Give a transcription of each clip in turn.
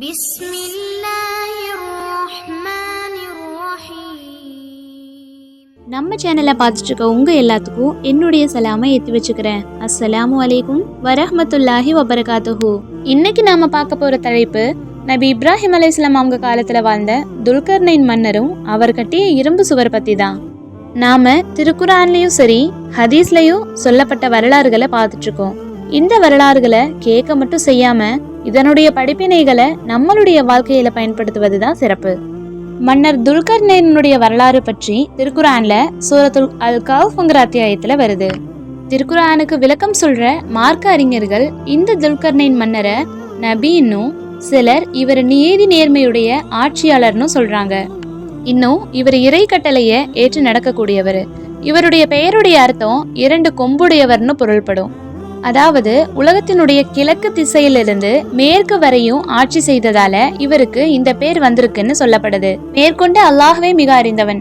بسم الله الرحمن الرحيم. நம்ம சேனலை பார்த்துட்டு இருக்க உங்க எல்லாத்துக்கும் என்னுடைய சலாமை ஏற்றி வச்சுக்கிறேன். அஸ்ஸலாமு அலைக்கும் வரஹ்மத்துல்லாஹி வபரகாத்துஹு. இன்னைக்கு நாம பார்க்க போற தலைப்பு நபி இப்ராஹிம் அலைஹிஸ்ஸலாம் அவங்க காலத்துல வாழ்ந்த துல்கர்னைன் மன்னரும் அவர் கட்டிய இரும்பு சுவர் பத்தி தான். நாம திருக்குரான்லயும் சரி ஹதீஸ்லயும் சொல்லப்பட்ட வரலாறுகளை பார்த்துட்டு இருக்கோம். இந்த வரலாறுகளை கேட்க மட்டும் செய்யாம இதனுடைய படிப்பினைகளை நம்மளுடைய வாழ்க்கையில பயன்படுத்துவது தான் சிறப்பு. மன்னர் துல்கர்னைனுடைய வரலாறு பற்றி திருக்குரான்ல சூரத்துல் அல் கஹ்ஃப்ங்கிற அத்தியாயத்துல வருது. திருக்குரானுக்கு விளக்கம் சொல்ற மார்க்க அறிஞர்கள் இந்த துல்கர்னைன் மன்னரை நபின்னும், சிலர் இவர் நீதி நேர்மையுடைய ஆட்சியாளர்னு சொல்றாங்க. இன்னும் இவர் இறை கட்டளைய ஏற்று நடக்கக்கூடியவர். இவருடைய பெயருடைய அர்த்தம் 2 கொம்புடையவர்னு பொருள்படும். அதாவது உலகத்தினுடைய கிழக்கு திசையிலிருந்து மேற்கு வரையும் ஆட்சி செய்ததால இவருக்கு இந்த பேர் வந்திருக்குன்னு சொல்லப்படுது. மேற்கொண்டு அல்லாஹ்வே மிக அறிந்தவன்.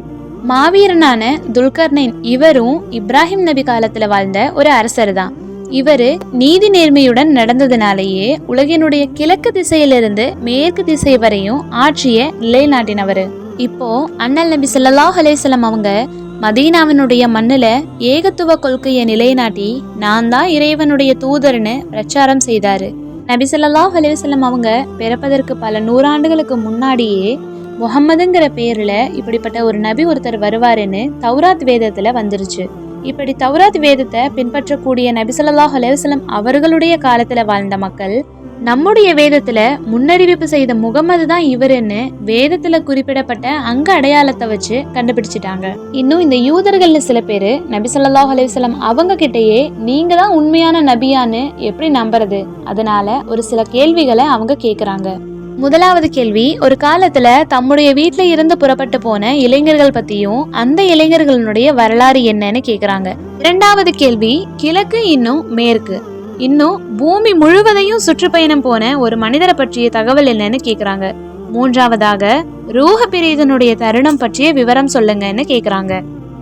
மாவீரனான துல்கர்னைன் இவரும் இப்ராஹிம் நபி காலத்துல வாழ்ந்த ஒரு அரசர் தான். இவரு நீதி நேர்மையுடன் நடந்ததுனாலேயே உலகினுடைய கிழக்கு திசையிலிருந்து மேற்கு திசை வரையும் ஆட்சியை நிலைநாட்டினவர். இப்போ அண்ணல் நபி ஸல்லல்லாஹு அலைஹி வஸல்லம் அவங்க மதீனாவினுடைய மண்ணுல ஏகத்துவ கொள்கையை நிலைநாட்டி நான் தான் இறைவனுடைய தூதர்னு பிரச்சாரம் செய்தாரு. நபி ஸல்லல்லாஹு அலைஹி வஸல்லம் அவங்க பிறப்பதற்கு பல நூறாண்டுகளுக்கு முன்னாடியே முஹம்மதுங்கிற பேர்ல இப்படிப்பட்ட ஒரு நபி ஒருத்தர் வருவாருன்னு தௌராத் வேதத்துல வந்துருச்சு. இப்படி தௌராத் வேதத்தை பின்பற்றக்கூடிய நபி ஸல்லல்லாஹு அலைஹி வஸல்லம் அவர்களுடைய காலத்துல வாழ்ந்த மக்கள் நம்முடைய வேதத்துல முன்னறிவிப்பு செய்த முகமது தான் இவருன்னு வேதத்துல குறிப்பிடப்பட்ட அங்க அடையாளத்தை வச்சு கண்டுபிடிச்சிட்டாங்க. இன்னும் இந்த யூதர்கள்ல சில பேரு நபி ஸல்லல்லாஹு அலைஹி வஸல்லம் அவங்க கிட்டயே நீங்க தான் உண்மையான நபியான்னு எப்படி நம்புறது? அதனால ஒரு சில கேள்விகளை அவங்க கேக்குறாங்க. முதலாவது கேள்வி, ஒரு காலத்துல தம்முடைய வீட்டுல இருந்து புறப்பட்டு போன இளைஞர்கள் பத்தியும் அந்த இளைஞர்களுடைய வரலாறு என்னன்னு கேக்குறாங்க. இரண்டாவது கேள்வி, கிழக்கு இன்னும் மேற்கு இன்னும் பூமி முழுவதையும் சுற்றுப்பயணம் போன ஒரு மனிதரை பற்றிய தகவல் என்னன்னு கேக்குறாங்க. மூன்றாவதாக ரூஹ பிரிதனுடைய தருணம் பற்றிய விவரம் சொல்லுங்கன்னு கேக்குறாங்க.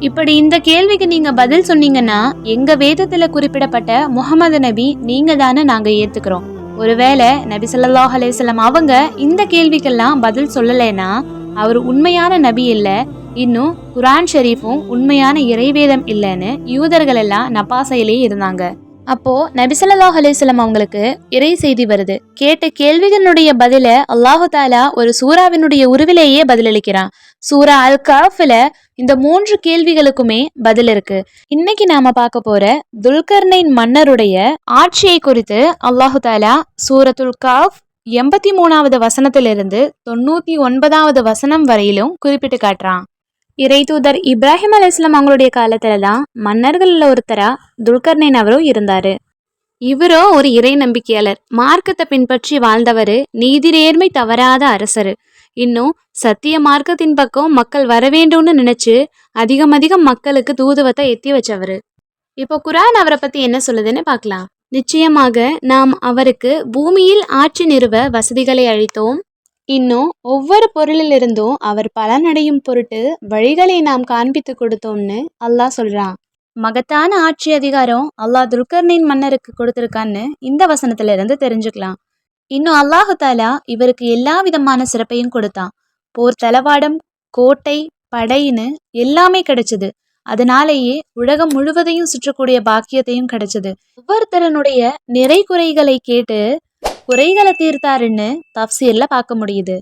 இப்படி இந்த கேள்விக்கு நீங்க பதில் சொன்னீங்கன்னா எங்க வேதத்துல குறிப்பிடப்பட்ட முஹம்மது நபி நீங்க தானே நாங்க ஏத்துக்கிறோம். ஒருவேளை நபி ஸல்லல்லாஹு அலைஹி வஸல்லம் அவங்க இந்த கேள்விக்கெல்லாம் பதில் சொல்லலைன்னா அவர் உண்மையான நபி இல்ல, இன்னும் குர்ஆன் ஷரீஃபும் உண்மையான இறைவேதம் இல்லைன்னு யூதர்கள் எல்லாம் நப்பாசையிலே இருந்தாங்க. அப்போ நபி ஸல்லல்லாஹு அலைஹி வஸல்லம் அவங்களுக்கு இறை செய்தி வருது. கேட்ட கேள்விகளுடைய பதில அல்லாஹு தாலா ஒரு சூறாவினுடைய உருவிலேயே பதிலளிக்கிறான். சூரா அல் கஹ்ஃப்ல இந்த 3 கேள்விகளுக்குமே பதில் இருக்கு. இன்னைக்கு நாம பார்க்க போற துல்கர்னைன் மன்னருடைய ஆட்சியை குறித்து அல்லாஹு தாலா சூரத்துல் கஹ்ஃப் 83வது வசனத்திலிருந்து 99வது வசனம் வரையிலும் குறிப்பிட்டு காட்டுறான். இறை தூதர் இப்ராஹிம் அலைஹிஸ்ஸலாம் அவங்களுடைய காலத்துல தான் மன்னர்கள்ல ஒருத்தரா துல்கர்னைன் அவரும் இருந்தாரு. இவரோ ஒரு இறை நம்பிக்கையாளர், மார்க்கத்தை பின்பற்றி வாழ்ந்தவர், நீதி நேர்மை தவறாத அரசர். இன்னும் சத்திய மார்க்கத்தின் பக்கம் மக்கள் வர வேண்டும்னு நினைச்சு அதிகம் மக்களுக்கு தூதுவத்தை எத்தி வச்சவரு. இப்போ குர்ஆன் அவரை பத்தி என்ன சொல்லுதுன்னு பார்க்கலாம். நிச்சயமாக நாம் அவருக்கு பூமியில் ஆட்சி நிறுவ வசதிகளை அளித்தோம். இன்னும் ஒவ்வொரு பொருளிலிருந்தும் அவர் பலனடையும் பொருட்டு வழிகளை நாம் காண்பித்து கொடுத்தோம்னு அல்லாஹ் சொல்றான். மகத்தான ஆட்சி அதிகாரம் அல்லாஹ் துல்கர்னைன் மன்னருக்கு கொடுத்திருக்கான்னு இந்த வசனத்துல இருந்து தெரிஞ்சுக்கலாம். இன்னும் அல்லாஹு தாலா இவருக்கு எல்லா விதமான சிறப்பையும் கொடுத்தான். போர் தளவாடம், கோட்டை, படைன்னு எல்லாமே கிடைச்சது. அதனாலேயே உலகம் முழுவதையும் சுற்றக்கூடிய பாக்கியத்தையும் கிடைச்சது. ஒவ்வொருத்தரனுடைய நிறை குறைகளை கேட்டு குறைகளை தீர்த்தாருன்னு தஃப்சீர்ல பார்க்க முடியுது.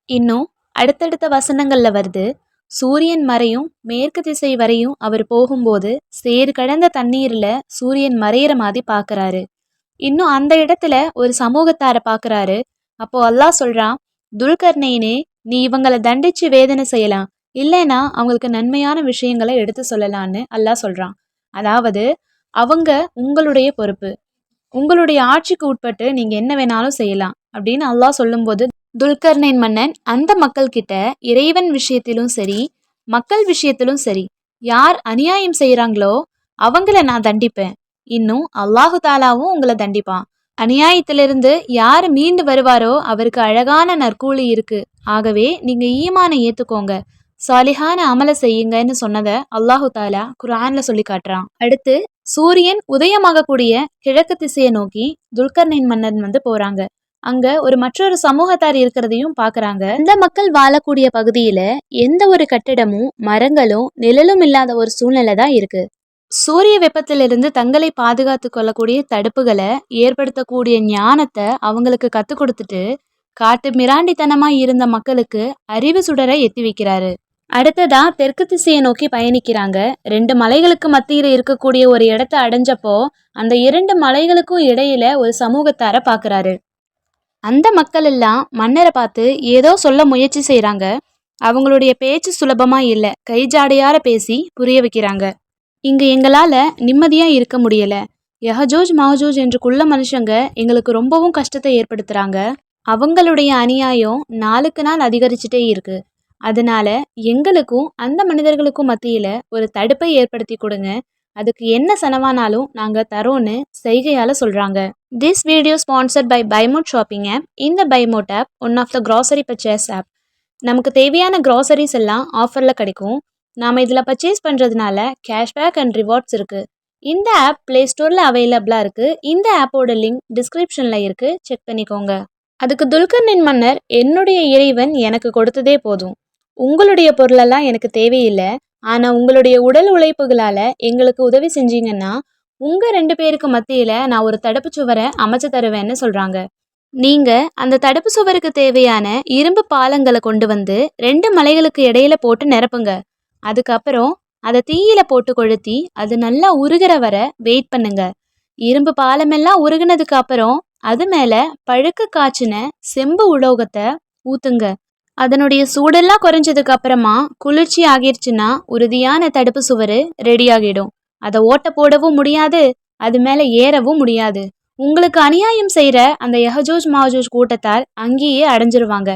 இன்னும் அடுத்தடுத்த வசனங்கள்ல வருது, சூரியன் மறையும் மேற்கு திசை வரையும் அவர் போகும்போது சேறு கடந்த தண்ணீர்ல சூரியன் மறையிற மாதிரி பாக்குறாரு. இன்னும் அந்த இடத்துல ஒரு சமூகத்தார பாக்குறாரு. அப்போ அல்லாஹ் சொல்றான், துல்கர்னைனே நீ இவங்களை தண்டிச்சு வேதனை செய்யலாம், இல்லைன்னா அவங்களுக்கு நன்மையான விஷயங்களை எடுத்து சொல்லலான்னு அல்லாஹ் சொல்றான். அதாவது அவங்க உங்களுடைய பொறுப்பு, உங்களுடைய ஆட்சிக்கு உட்பட்டு நீங்க என்ன வேணாலும் செய்யலாம் அப்படின்னு அல்லாஹ் சொல்லும்போது துல்கர்னைன் மன்னன் அந்த மக்கள் கிட்ட இறைவன் விஷயத்திலும் சரி மக்கள் விஷயத்திலும் சரி யார் அநியாயம் செய்யறாங்களோ அவங்கள நான் தண்டிப்பேன், இன்னும் அல்லாஹு தாலாவும் உங்களை தண்டிப்பான். அநியாயத்திலிருந்து யார் மீண்டு வருவாரோ அவருக்கு அழகான நற்கூலி இருக்கு. ஆகவே நீங்க ஈமானை ஏத்துக்கோங்க, சாலிஹான அமல செய்யுங்கன்னு சொன்னதை அல்லாஹு தாலா குர்ஆன்ல சொல்லி காட்டுறான். அடுத்து சூரியன் உதயமாகக்கூடிய கிழக்கு திசையை நோக்கி துல்கர்னைன் மன்னன் போறாங்க. அங்க ஒரு மற்றொரு சமூகத்தார் இருக்கிறதையும் பாக்குறாங்க. இந்த மக்கள் வாழக்கூடிய பகுதியில எந்த ஒரு கட்டிடமும் மரங்களும் நிழலும் இல்லாத ஒரு சூழ்நிலை தான் இருக்கு. சூரிய வெப்பத்திலிருந்து தங்களை பாதுகாத்து கொள்ளக்கூடிய தடுப்புகளை ஏற்படுத்தக்கூடிய ஞானத்தை அவங்களுக்கு கத்து கொடுத்துட்டு காட்டு மிராண்டித்தனமா இருந்த மக்களுக்கு அறிவு சுடரை எத்தி வைக்கிறாரு. அடுத்ததா தெற்கு திசையை நோக்கி பயணிக்கிறாங்க. 2 மலைகளுக்கு மத்தியில இருக்கக்கூடிய ஒரு இடத்த அடைஞ்சப்போ அந்த 2 மலைகளுக்கும் இடையில ஒரு சமூகத்தார பாக்குறாரு. அந்த மக்கள் எல்லாம் மன்னரை பார்த்து ஏதோ சொல்ல முயற்சி செய்றாங்க. அவங்களுடைய பேச்சு சுலபமா இல்ல. கைஜாடையார பேசி புரிய வைக்கிறாங்க. இங்க எங்களால நிம்மதியா இருக்க முடியல. யஹஜோஜ் மஹஜோஜ் என்ற குள்ள மனுஷங்க எங்களுக்கு ரொம்பவும் கஷ்டத்தை ஏற்படுத்துறாங்க. அவங்களுடைய அநியாயம் நாளுக்கு நாள் அதிகரிச்சுட்டே இருக்கு. அதனால எங்களுக்கும் அந்த மனிதர்களுக்கும் மத்தியில ஒரு தடுப்பை ஏற்படுத்தி கொடுங்க. அதுக்கு என்ன செலவானாலும் நாங்க தரோன்னு செய்கையால சொல்றாங்க. திஸ் வீடியோ ஸ்பான்சர்ட் பை பைமோட் ஷாப்பிங் ஆப். இந்த பைமோட் app one of the grocery purchase app. நமக்கு தேவையான கிராசரிஸ் எல்லாம் ஆஃபர்ல கிடைக்கும். நாம இதுல பர்ச்சேஸ் பண்றதுனால கேஷ்பேக் அண்ட் ரிவார்ட்ஸ் இருக்கு. இந்த ஆப் பிளே ஸ்டோர்ல அவைலபிளா இருக்கு. இந்த ஆப்போட லிங்க் டிஸ்கிரிப்ஷன்ல இருக்கு, செக் பண்ணிக்கோங்க. அதுக்கு துல்கர்னின் மன்னர், என்னுடைய இறைவன் எனக்கு கொடுத்ததே போதும். உங்களுடைய பொருளெல்லாம் எனக்கு தேவையில்லை. ஆனா உங்களுடைய உடல் உழைப்புகளால எங்களுக்கு உதவி செஞ்சீங்கன்னா உங்க 2 பேருக்கு மத்தியில நான் ஒரு தடுப்பு சுவரை அமைச்சு தருவேன்னு சொல்றாங்க. நீங்க அந்த தடுப்பு சுவருக்கு தேவையான இரும்பு பாலங்களை கொண்டு வந்து 2 மலைகளுக்கு இடையில போட்டு நிரப்புங்க. அதுக்கப்புறம் அதை தீயில போட்டு கொளுத்தி அது நல்லா உருகிற வர வெயிட் பண்ணுங்க. இரும்பு பாலமெல்லாம் உருகினதுக்கு அப்புறம் அது மேல பழுக்க காய்ச்சின செம்பு உலோகத்தை ஊத்துங்க. அதனுடைய சூடெல்லாம் குறைஞ்சதுக்கு அப்புறமா குளிர்ச்சி ஆகிருச்சுன்னா உறுதியான தடுப்பு சுவர் ரெடி ஆகிடும். அதை ஓட்ட போடவும் முடியாது, அது மேல ஏறவும் முடியாது. உங்களுக்கு அநியாயம் செய்யற அந்த யஹஜோஜ் மஹஜோஜ் கூட்டத்தார் அங்கேயே அடைஞ்சிருவாங்க.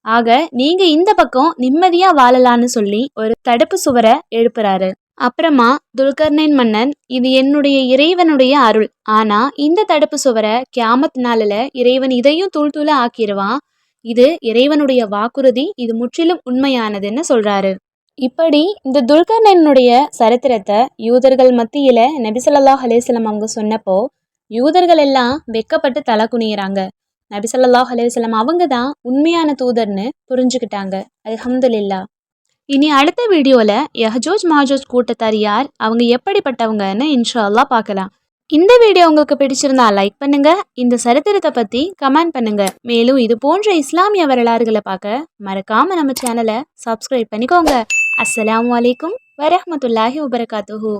ஆக நீங்க இந்த பக்கம் நிம்மதியா வாழலான்னு சொல்லி ஒரு தடுப்பு சுவரை எழுப்புறாரு. அப்புறமா துல்கர்னைன் மன்னன், இது என்னுடைய இறைவனுடைய அருள். ஆனா இந்த தடுப்பு சுவரை கியாமத் நாளில இறைவன் இதையும் தூள் தூள ஆக்கிடுவான். இது இறைவனுடைய வாக்குறுதி, இது முற்றிலும் உண்மையானதுன்னு சொல்றாரு. இப்படி இந்த துல்கர்னைனுடைய சரித்திரத்தை யூதர்கள் மத்தியில நபி ஸல்லல்லாஹு அலைஹி வஸல்லம் அவங்க சொன்னப்போ யூதர்கள் எல்லாம் வெக்கப்பட்டு தலை குனியறாங்க. நபி ஸல்லல்லாஹு அலைஹி வஸல்லம் அவங்க தான் உண்மையான தூதர்னு புரிஞ்சுக்கிட்டாங்க. அல்ஹம்துலில்லாஹ். இனி அடுத்த வீடியோல யஹஜோஜ் மஹஜோஜ் கூட்டத்தார் யார், அவங்க எப்படிப்பட்டவங்கன்னு இன்ஷா அல்லாஹ் பார்க்கலாம். இந்த வீடியோ உங்களுக்கு பிடிச்சிருந்தா லைக் பண்ணுங்க. இந்த சரித்திரத்தை பத்தி கமெண்ட் பண்ணுங்க. மேலும் இது போன்ற இஸ்லாமிய வரலாறுகளை பார்க்க மறக்காம நம்ம சேனலை சப்ஸ்கிரைப் பண்ணிக்கோங்க. அஸ்ஸலாமு அலைக்கும் வரஹ்மத்துல்லாஹி வபரகாத்துஹு.